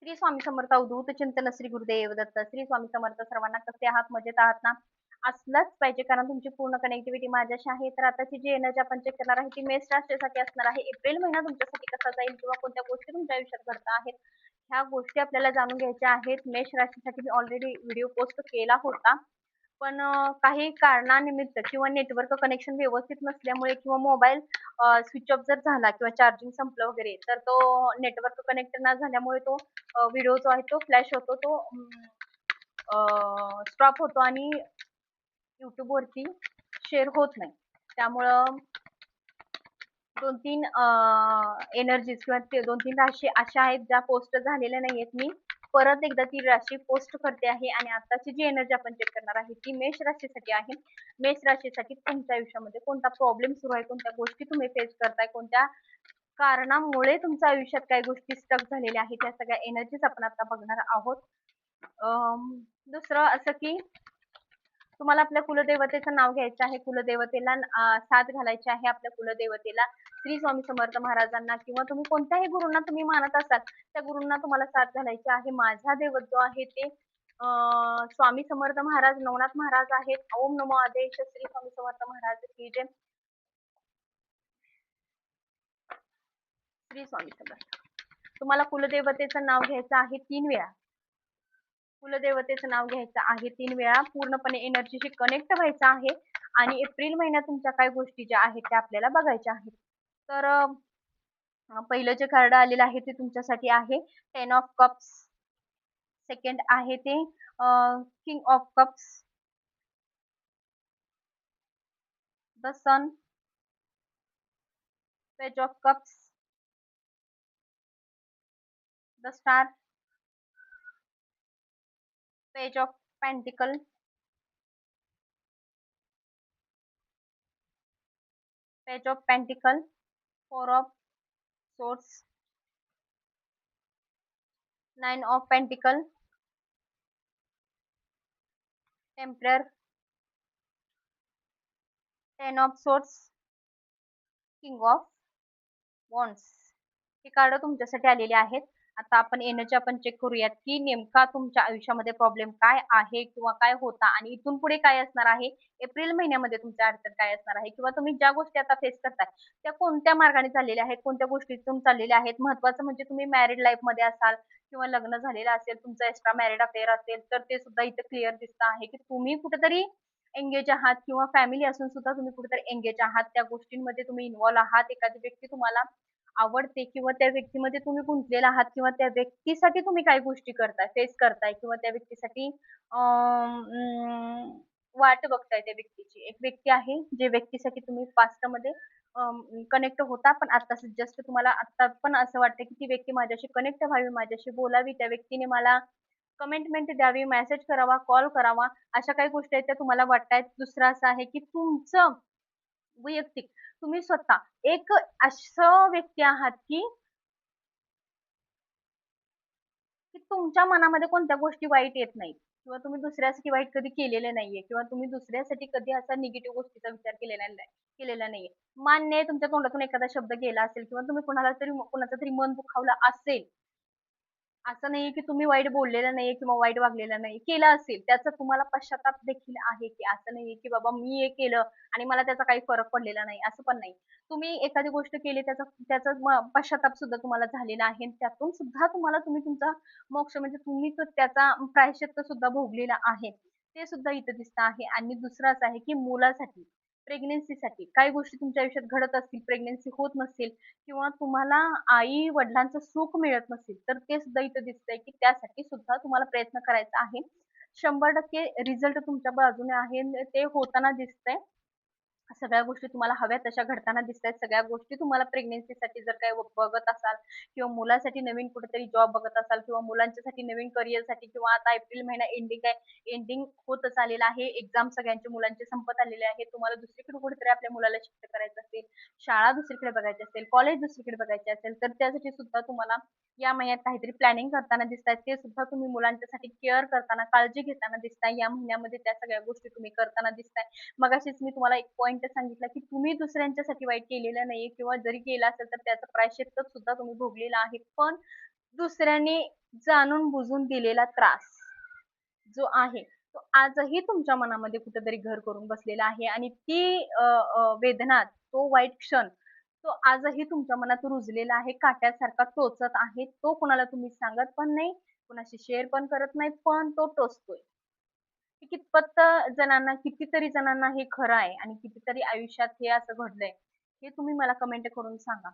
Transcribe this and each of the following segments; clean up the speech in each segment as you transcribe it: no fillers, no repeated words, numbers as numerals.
श्री स्वामी समर्थ अवधूत चिंतन श्री गुरुदेव दत्त. श्री स्वामी समर्थ. सर्वांना कसे आहात? मजेत आहात ना? असलंच पाहिजे, कारण तुमची पूर्ण कनेक्टिव्हिटी माझ्याशी आहे. तर आताची जी एनर्जी आपण चेक करणार आहे ती मेष राशीसाठी असणार आहे. एप्रिल महिना तुमच्यासाठी कसा जाईल किंवा कोणत्या गोष्टी तुमच्या आयुष्यात घडत आहेत, ह्या गोष्टी आपल्याला जाणून घ्यायच्या आहेत. मेष राशीसाठी मी ऑलरेडी व्हिडिओ पोस्ट केला होता, पण काही कारणानिमित्त किंवा नेटवर्क कनेक्शन व्यवस्थित नसल्यामुळे किंवा मोबाईल स्विच ऑफ जर झाला किंवा चार्जिंग संपलं वगैरे, तर तो नेटवर्क कनेक्ट न झाल्यामुळे तो व्हिडिओ जो आहे तो फ्लॅश होतो, तो स्टॉप होतो आणि YouTube वरती शेअर होत नाही. त्यामुळं 2-3 एनर्जीज किंवा ते 2-3 राशी अशा आहेत ज्या पोस्ट झालेल्या नाहीयेत. मी परत एकदा ती राशी पोस्ट करते आहे आणि आताची जी एनर्जी आपण चेक करणार आहे ती मेष राशीसाठी आहे. मेष राशीसाठी तुमच्या आयुष्यामध्ये कोणता प्रॉब्लेम सुरू आहे, कोणत्या गोष्टी तुम्ही फेस करताय, कोणत्या कारणामुळे तुमच्या आयुष्यात काही गोष्टी स्टक झालेल्या आहेत, त्या सगळ्या एनर्जीज आपण आता बघणार आहोत. दुसरं असं की तुम्हाला आपल्या कुलदेवतेचं नाव घ्यायचं आहे. कुलदेवतेला साथ घालायची आहे. आपल्या कुलदेवतेला श्री स्वामी समर्थ महाराजांना किंवा तुम्ही कोणत्याही गुरूंना तुम्ही मानत असाल त्या गुरूंना तुम्हाला साथ घालायची आहे. माझा दैवत जो आहे ते स्वामी समर्थ महाराज, नवनाथ महाराज आहेत. ओम नमो आदेश श्री स्वामी समर्थ महाराज की जय. श्री स्वामी समर्थ. तुम्हाला कुलदेवतेचं नाव घ्यायचं आहे 3 वेळा. कुलदेवतेचं नाव घ्यायचं आहे 3 वेळा. पूर्णपणे एनर्जीशी कनेक्ट व्हायचं आहे आणि एप्रिल महिन्यात तुमच्या काय गोष्टी ज्या आहेत त्या आपल्याला बघायच्या आहेत. तर पहिलं जे कार्ड आलेलं आहे ते तुमच्यासाठी आहे 10 ऑफ कप्स. सेकंड आहे ते king of cups, the sun, page of cups, the star, page of pentacle, page of pentacle, four of swords, 9 of pentacle, emperor, 10 of swords, king of wands. हे card तुमच्यासाठी आलेले आहेत. आता आपण energy आपण check करूयात की नेमका तुमच्या आयुष्यामध्ये प्रॉब्लेम काय आहे किंवा काय होता आणि इथून पुढे काय असणार आहे. एप्रिल महिन्यामध्ये तुमच्या अडचण काय असणार आहे किंवा तुम्ही ज्या गोष्टी आता फेस करताय त्या कोणत्या मार्गाने चाललेल्या आहेत, कोणत्या गोष्टीतून चाललेल्या आहेत. महत्वाचं म्हणजे तुम्ही मॅरिड लाईफ मध्ये असाल किंवा लग्न झालेलं असेल, तुमचं एक्स्ट्रा मॅरिड अफेअर असेल, तर ते सुद्धा इथे क्लिअर दिसत आहे की तुम्ही कुठेतरी एंगेज आहात किंवा फॅमिली असून सुद्धा तुम्ही कुठेतरी एंगेज आहात. त्या गोष्टींमध्ये तुम्ही इन्व्हॉल्व आहात. एखादी व्यक्ती तुम्हाला आवडते किंवा त्या व्यक्तीमध्ये तुम्ही गुंतलेला आहात किंवा त्या व्यक्तीसाठी तुम्ही काही गोष्टी करताय, फेस करताय किंवा त्या व्यक्तीसाठी वाट बघताय त्या व्यक्तीची. एक व्यक्ती आहे जे व्यक्तीसाठी तुम्ही पास्टमध्ये कनेक्ट होता, पण आता जस्ट तुम्हाला आता पण असं वाटतं की ती व्यक्ती माझ्याशी कनेक्ट व्हावी, माझ्याशी बोलावी, त्या व्यक्तीने मला कमिटमेंट द्यावी, मेसेज करावा, कॉल करावा, अशा काही गोष्टी आहेत त्या तुम्हाला वाटतायत. दुसरं असं आहे की तुमचं वैयक्तिक तुम्ही स्वतः एक असं व्यक्ती आहात की की तुमच्या मनामध्ये कोणत्या गोष्टी वाईट येत नाहीत किंवा तुम्ही दुसऱ्यासाठी वाईट कधी केलेलं नाहीये किंवा तुम्ही दुसऱ्यासाठी कधी असा निगेटिव्ह गोष्टीचा विचार केलेला नाहीये. मान्य आहे तुमच्या तोंडातून एखादा शब्द गेला असेल किंवा तुम्ही कुणाचं तरी मन दुखावलं असेल. असं नाहीये की तुम्ही वाईट बोललेलं नाहीये किंवा वाईट वागलेलं नाही. केलं असेल त्याचा तुम्हाला पश्चाताप देखील आहे, की असं नाहीये की बाबा मी हे केलं आणि मला त्याचा काही फरक पडलेला नाही, असं पण नाही. तुम्ही एखादी गोष्ट केली त्याचा त्याचा पश्चाताप सुद्धा तुम्हाला झालेला आहे. त्यातून सुद्धा तुम्ही तुमचा मोक्ष म्हणजे तुम्ही तो त्याचा प्रायश्चित्त सुद्धा भोगलेला आहे. ते सुद्धा इथं दिसतं आहे. आणि दुसरं असं आहे की मुलासाठी, प्रेग्नन्सीसाठी काही गोष्टी तुमच्या आयुष्यात घडत असतील, प्रेग्नन्सी होत नसेल किंवा तुम्हाला आई-वडिलांचं सुख मिळत नसेल, तर ते सुद्धा इथं दिसतंय की त्यासाठी सुद्धा तुम्हाला प्रयत्न करायचा आहे. 100% रिझल्ट तुमच्या बाजूने आहे. ते होताना दिसतंय. सगळ्या गोष्टी तुम्हाला हव्या तशा घडताना दिसतायत. सगळ्या गोष्टी तुम्हाला प्रेग्नन्सीसाठी जर काही बघत असाल किंवा मुलासाठी नवीन कुठेतरी जॉब बघत असाल किंवा मुलांच्यासाठी नवीन करिअरसाठी किंवा आता एप्रिल महिना एंडिंग आहे, एंडिंग होतच आलेला आहे. एक्झाम सगळ्यांचे मुलांचे संपत आलेले आहेत. तुम्हाला दुसरीकडे कुठेतरी आपल्या मुलाला शिफ्ट करायचं असेल, शाळा दुसरीकडे बघायची असेल, कॉलेज दुसरीकडे बघायचे असेल, तर त्यासाठी सुद्धा तुम्हाला या महिन्यात काहीतरी प्लॅनिंग करताना दिसतायत. ते सुद्धा तुम्ही मुलांच्यासाठी केअर करताना, काळजी घेताना दिसताय. या महिन्यामध्ये त्या सगळ्या गोष्टी तुम्ही करताना दिसताय. मगाशीच मी तुम्हाला एक पॉइंट सांगितला की तुम्ही दुसऱ्यांच्यासाठी वाईट केलेलं नाहीये किंवा जरी केलं असेल तर त्याचं प्रायश्चित्त सुद्धा तुम्ही भोगलेलं आहे. पण दुसऱ्याने जाणून बुजून दिलेला त्रास जो आहे, तो आजही तुमच्या मनामध्ये कुठेतरी घर करून बसलेला आहे आणि ती वेदना, तो वाईट क्षण, तो आजही तुमच्या मनात रुजलेला आहे, काट्यासारखा टोचत आहे. तो कुणाला तुम्ही सांगत पण नाही, कुणाशी शेअर पण करत नाही, पण तो टोचतोय. की कितपत जणांना, कितीतरी जणांना हे खरं आहे आणि कितीतरी आयुष्यात हे असं घडलंय, हे तुम्ही मला कमेंट करून सांगा.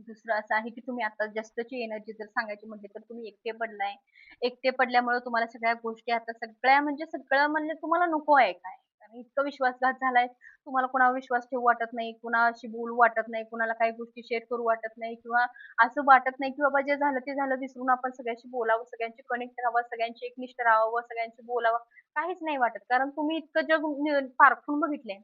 दुसरं असं आहे की तुम्ही आता जास्तची एनर्जी जर सांगायची म्हटली तर तुम्ही एकटे पडलाय. एकटे पडल्यामुळे तुम्हाला सगळ्या गोष्टी आता सगळ्या म्हणजे सगळं म्हणजे तुम्हाला नको आहे काय. कारण इतकं विश्वासघात झालाय. तुम्हाला कोणावर विश्वास ठेवू वाटत नाही, कुणाशी बोलू वाटत नाही, कुणाला काही गोष्टी शेअर करू वाटत नाही किंवा असं वाटत नाही की बाबा जे झालं ते झालं विसरून आपण सगळ्याशी बोलावं, सगळ्यांशी कनेक्ट राहावं, सगळ्यांशी एकनिष्ठ राहावं, सगळ्यांशी बोलावं. काहीच नाही वाटत. कारण तुम्ही इतकं जग पारखून बघितलंय.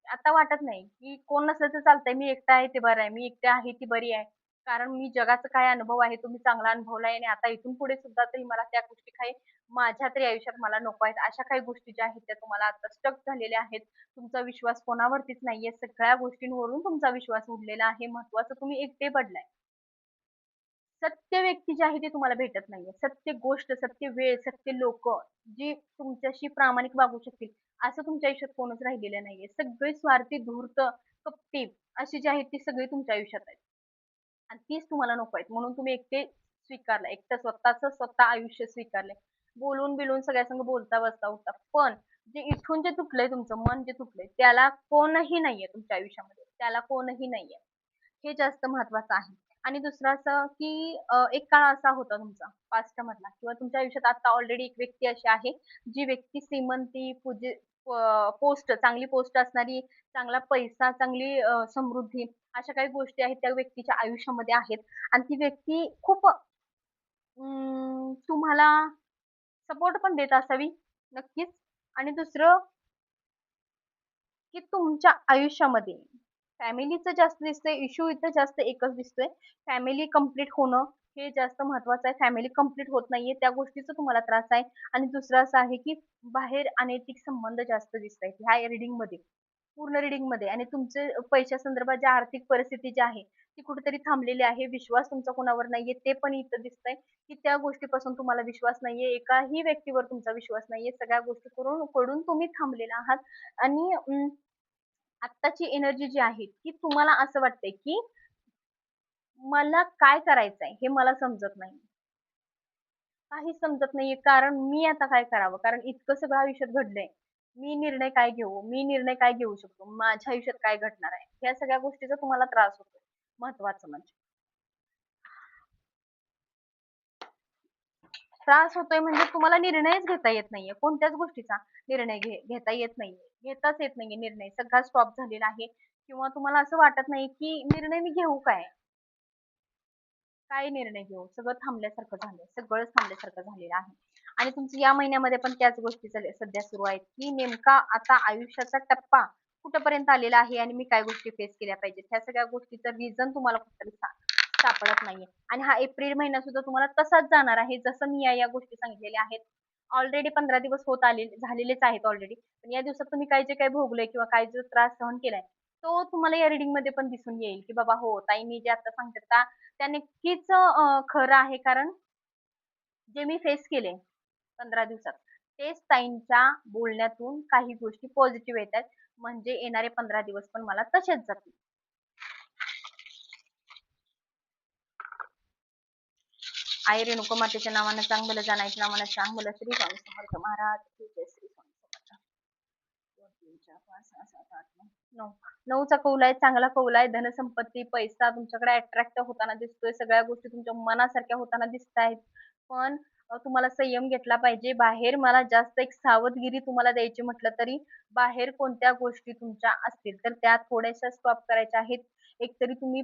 आता वाटत नाही, की कोण नसलं तर चालतंय. मी एकटा आहे ते बरं आहे. मी एकटी आहे ती बरी आहे. कारण मी जगाचा काय अनुभव आहे तो मी चांगला अनुभवलाय आणि आता इथून पुढे सुद्धा तरी मला त्या गोष्टी काही माझ्या तरी आयुष्यात मला नको आहेत. अशा काही गोष्टी ज्या आहेत त्या तुम्हाला आता स्टक झालेल्या आहेत. तुमचा विश्वास कोणावरतीच नाहीये. सगळ्या गोष्टींवरून तुमचा विश्वास उडलेला आहे. महत्त्वाचं तुम्ही एकटे पडलाय. सत्य व्यक्ती जी आहे ती तुम्हाला भेटत नाहीये. सत्य गोष्ट, सत्य वेळ, सत्य लोकं जी तुमच्याशी प्रामाणिक वागू शकतील, असं तुमच्या आयुष्यात कोणच राहिलेलं नाहीये. सगळे स्वार्थी, धूर्त, कपटी अशी जी आहेत ती सगळी तुमच्या आयुष्यात आहेत. आणि तीच तुम्हाला नको आहेत. म्हणून तुम्ही एकटे स्वीकारलं. एकटं स्वतःचं स्वतः आयुष्य स्वीकारलंय. बोलून-बिलून सगळ्यांसंग बोलता, बसता, उठता. पण जे इथून जे तुटलंय तुमचं मन जे तुटलंय, त्याला कोणही नाहीये तुमच्या आयुष्यामध्ये. त्याला कोणही नाहीये. हे जास्त महत्वाचं आहे. आणि दुसरं असं, की एक काळ असा होता तुमचा पास्टमधला किंवा तुमच्या आयुष्यात आता ऑलरेडी एक व्यक्ती अशी आहे, जी व्यक्ती श्रीमंती, पोस्ट चांगली पोस्ट असणारी, चांगला पैसा, चांगली समृद्धी अशा काही गोष्टी आहेत त्या व्यक्तीच्या आयुष्यामध्ये आहेत आणि ती व्यक्ती खूप तुम्हाला सपोर्ट पण देत असावी नक्कीच. आणि दुसरं की तुमच्या आयुष्यामध्ये फॅमिलीचं जास्त दिसतंय, इश्यू इथं जास्त एकच दिसतोय. फॅमिली कंप्लीट होणं हे जास्त महत्वाचं आहे. फॅमिली कंप्लीट होत नाहीये त्या गोष्टीचा तुम्हाला त्रास आहे. आणि दुसरं असं आहे की बाहेर अनैतिक संबंध जास्त दिसतायत ह्या रीडिंगमध्ये. पूर्ण रीडिंगमध्ये आणि तुमचे पैशा संदर्भात जी आर्थिक परिस्थिती जी आहे, ती कुठेतरी थांबलेली आहे. विश्वास तुमचा कोणावर नाहीये ते पण इथं दिसतंय, की त्या गोष्टीपासून तुम्हाला विश्वास नाहीये. एकाही व्यक्तीवर तुमचा विश्वास नाहीये. सगळ्या गोष्टी कडून तुम्ही थांबलेला आहात आणि आत्ताची एनर्जी जी आहे, ती तुम्हाला असं वाटतंय, की मला काय करायचंय हे मला समजत नाही. काहीच समजत नाहीये कारण मी आता काय करावं? कारण इतकं सगळं आयुष्यात घडलंय. मी निर्णय काय घेऊ? मी निर्णय काय घेऊ शकतो? माझ्या आयुष्यात काय घडणार आहे? ह्या सगळ्या गोष्टीचा तुम्हाला त्रास होतोय. महत्वाचं म्हणजे. त्रास होतोय म्हणजे तुम्हाला निर्णयच घेता येत नाहीये. कोणत्याच गोष्टीचा निर्णय घेता येत नाहीये. घेताच येत नाहीये निर्णय. सगळा स्टॉप झालेला आहे किंवा तुम्हाला असं वाटत नाही, की निर्णय मी घेऊ काय? काय निर्णय घेऊ? सगळं थांबल्यासारखं झालंय. सगळंच थांबल्यासारखं झालेलं आहे. आणि तुमचं या महिन्यामध्ये पण त्याच गोष्टी सध्या सुरू आहेत, की नेमका आता आयुष्याचा टप्पा कुठपर्यंत आलेला आहे आणि मी काय गोष्टी फेस केल्या पाहिजेत. ह्या सगळ्या गोष्टीचं रिझन तुम्हाला कुठेतरी सापडत नाहीये. आणि हा एप्रिल महिना सुद्धा तुम्हाला तसाच जाणार आहे, जसं मी या गोष्टी सांगितलेल्या आहेत. ऑलरेडी 15 दिवस होत आले झालेलेच आहेत ऑलरेडी. पण या दिवसात तुम्ही काय जे काही भोगलंय किंवा काय जो त्रास सहन केलाय, तो तुम्हाला या रीडिंगमध्ये पण दिसून येईल, की बाबा हो, ताई मी जे आता सांगते त्या नक्कीच खरं आहे. कारण जे मी फेस केले 15 दिवसात, तेच ताईंच्या बोलण्यातून काही गोष्टी पॉझिटिव्ह येतायत. म्हणजे येणारे 15 दिवस पण मला तसेच जातील. आई रेणुका मातेच्या नावानं चांग भलं, जानाईच्या नावानं चांग भलं. श्री स्वामी समर्थ महाराज की जय. श्री स्वामी समर्थ. 2, 3, 4, 5, 6, 7, 8, 9. 9चा कौल आहे, चांगला कौल आहे. धनसंपत्ती, पैसा तुमच्याकडे अट्रॅक्ट होताना दिसतोय. सगळ्या गोष्टी तुमच्या मनासारख्या होताना दिसतायत. पण तुम्हाला संयम घेतला पाहिजे. बाहेर मला जास्त एक सावधगिरी तुम्हाला द्यायची म्हटलं तरी, बाहेर कोणत्या गोष्टी तुमच्या असतील, तर त्या थोड्याशा स्टॉप करायच्या आहेत. एकतरी तुम्ही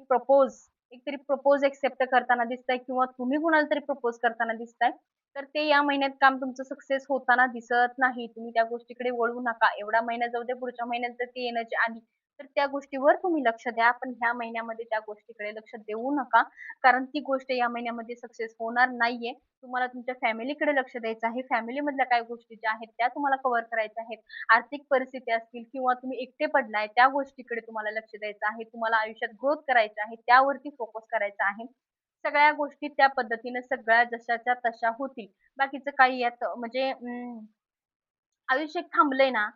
एकतरी प्रपोज एक्सेप्ट करताना दिसताय किंवा तुम्ही कुणाला तरी प्रपोज करताना दिसताय. तर ते या महिन्यात काम तुमचं सक्सेस होताना दिसत नाही. तुम्ही त्या गोष्टीकडे वळू नका. एवढा महिना जाऊ द्या, पुढच्या महिन्यात जर ती एनर्जी आली, तर त्या गोष्टीवर तुम्ही लक्ष द्या. पण ह्या महिन्यामध्ये त्या गोष्टीकडे लक्ष देऊ नका. कारण ती गोष्ट या महिन्यामध्ये सक्सेस होणार नाहीये. तुम्हाला तुमच्या फॅमिलीकडे लक्ष द्यायचं आहे. फॅमिलीमधल्या काही गोष्टी ज्या आहेत त्या तुम्हाला कव्हर करायच्या आहेत. आर्थिक परिस्थिती असतील किंवा तुम्ही एकटे पडलाय त्या गोष्टीकडे तुम्हाला लक्ष द्यायचं आहे. तुम्हाला आयुष्यात ग्रोथ करायची आहे. त्यावरती फोकस करायचा आहे. सगळ्या गोष्टी त्या पद्धतीने सगळ्या जशाच्या तशा होतील. बाकीचं काही यात म्हणजे आयुष्य एक थांबलंय ना,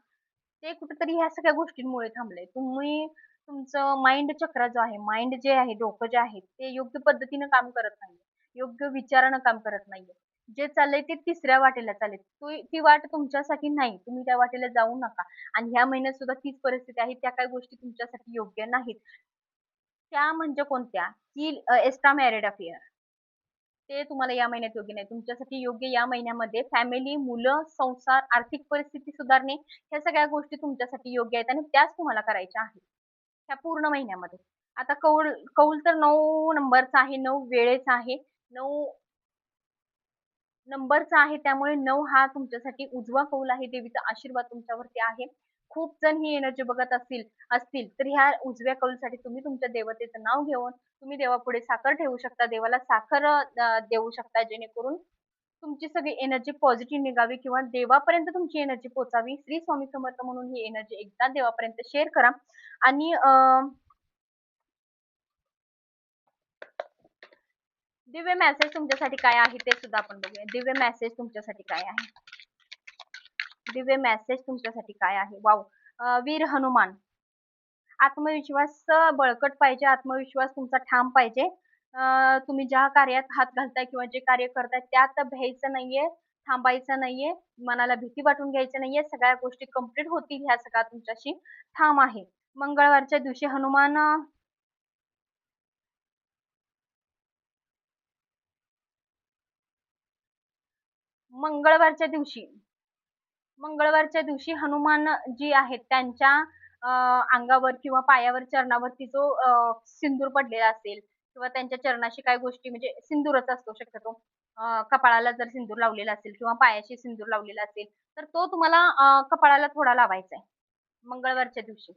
ते कुठेतरी ह्या सगळ्या गोष्टींमुळे थांबलंय. तुम्ही तुमचं माइंड चक्र जो आहे, माइंड जे आहे, डोकं जे आहे, ते योग्य पद्धतीनं काम करत नाहीये. योग्य विचारानं काम करत नाहीये. जे चाललंय ते तिसऱ्या वाटेला चाललंय. ती वाट तुमच्यासाठी नाही. तुम्ही त्या वाटेला जाऊ नका. आणि ह्या महिन्यात सुद्धा तीच परिस्थिती आहे. त्या काही गोष्टी तुमच्यासाठी योग्य नाहीत. त्या म्हणजे कोणत्या? की एक्स्ट्रा मॅरिड अफेअर. ते तुम्हाला या महिन्यात योग्य नाही. तुमच्यासाठी योग्य या महिन्यामध्ये फॅमिली, मुलं, संसार, आर्थिक परिस्थिती सुधारणे, ह्या सगळ्या गोष्टी तुमच्यासाठी योग्य आहेत आणि त्याच तुम्हाला करायच्या आहेत. ह्या पूर्ण महिन्यामध्ये. आता कौल कौल तर 9 नंबरचा आहे, 9 वेळेचा आहे. 9 नंबरचा आहे त्यामुळे 9 हा तुमच्यासाठी उजवा कौल आहे. देवीचा आशीर्वाद तुमच्यावरती आहे. खूप जण ही एनर्जी बघत असतील, तर ह्या उजव्या कौलसाठी तुम्ही तुमच्या देवतेचं नाव घेऊन तुम्ही देवापुढे साखर ठेवू शकता. देवाला साखर देऊ शकता जेणेकरून तुमची सगळी एनर्जी पॉझिटिव्ह निघावी किंवा देवापर्यंत तुमची एनर्जी पोहोचावी. श्री स्वामी समर्थ म्हणून ही एनर्जी एकदा देवापर्यंत शेअर करा आणि दिव्य मेसेज तुमच्यासाठी काय आहे ते सुद्धा आपण बघूया. दिव्य मेसेज तुमच्यासाठी काय आहे? दिव्य मेसेज तुमच्यासाठी काय आहे? वॉव! वीर हनुमान. आत्मविश्वास बळकट पाहिजे, आत्मविश्वास तुमचा ठाम पाहिजे. तुम्ही ज्या कार्यात हात घालताय किंवा जे कार्य करताय त्यात भ्यायचं नाहीये, थांबायचं नाहीये, मनाला भीती वाटून घ्यायची नाहीये. सगळ्या गोष्टी कंप्लीट होतील ह्या सगळ्या तुमच्याशी ठाम आहे. मंगळवारच्या दिवशी हनुमान मंगळवारच्या दिवशी मंगळवारच्या दिवशी हनुमान जी आहेत त्यांच्या अ, अंगावर किंवा पायावर, चरणावरती जो सिंदूर पडलेला असेल किंवा त्यांच्या चरणाशी काही गोष्टी म्हणजे सिंदूरच असतो शक्यतो. कपाळाला जर सिंदूर लावलेला असेल किंवा पायाशी सिंदूर लावलेला असेल, तर तो तुम्हाला कपाळाला थोडा लावायचा आहे, मंगळवारच्या दिवशी.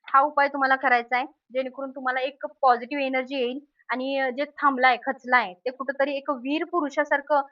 हा उपाय तुम्हाला करायचा आहे, जेणेकरून तुम्हाला एक पॉझिटिव्ह एनर्जी येईल आणि जे थांबलाय, खचलाय, ते कुठेतरी एक वीर पुरुषासारखं